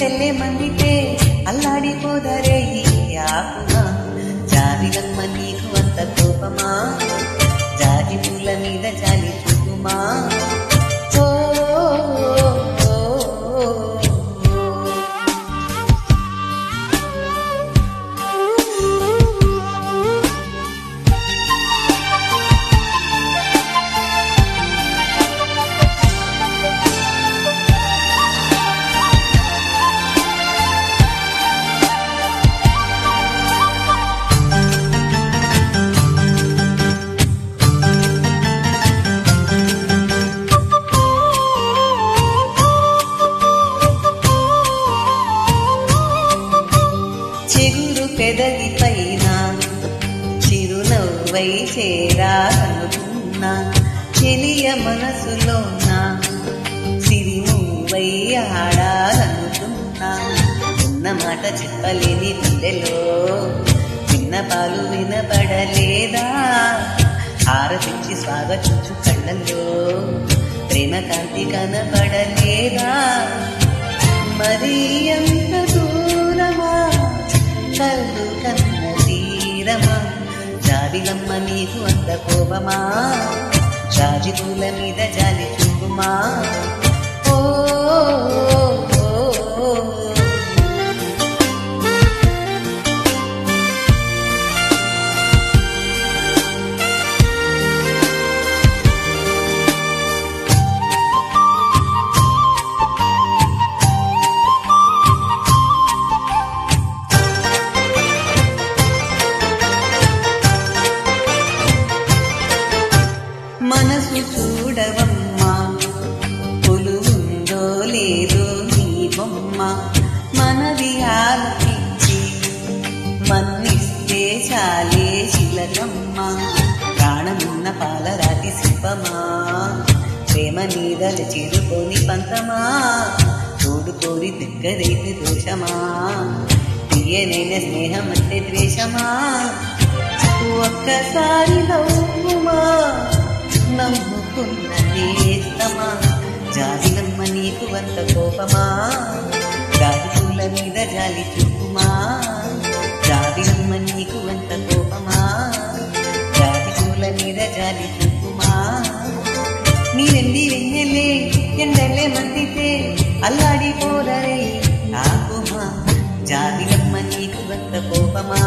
ఎండెల్లే మందితే అల్లాడిపోదరే ఈ ఆకుమా జాబిలమ్మ నీకు అంత కోపమా జాజి పూల మీద జాలి చూపుమా పెదవి పైన చిరునవ్వై చేరాలనుకున్నా చెలియ మనసులోన సిరిమువ్వై ఆడాలనుకున్నా ఉన్న మాట చెప్పలేని గుండెలో చిన్న పాలు వినపడలేదా హారతించి స్వాగతించు కళ్ళల్లో ప్రేమ కాంతి కనపడలేదా మరి ఎంత దూరమా కళ్ళు కన్న తీరమా జాబిలమ్మ నీకు అంత కోపమా జాజి పూల మీద జాలి చూపుమా ఓ మనసు చూడవమ్మా కొలువుందో లేదో నీ బొమ్మ మనవి ఆలపించి మన్నిస్తే చాలే శిలకమ్మ ప్రాణమున్న పాలరాతి శిల్పమా ప్రేమ నీదలు చేరుకొని పంతమా తోడుకోరి దగ్గరైతే దోషమా తీయనైన స్నేహం అంటే ద్వేషమా ఒక్కసారి నవ్వుమా నమ్ముకున్న నేస్తమా జాబిలమ్మ నీకు అంత కోపమా జాజి పూల మీద జాలి చూపుమా జాబిలమ్మ నీకు అంత కోపమా జాజి పూల మీద జాలి చూపుమా నీరెండి వెన్నెలే ఎండలే మందితే అల్లాడిపోరై ఆకుమా జాబిలమ్మ నీకు అంత కోపమా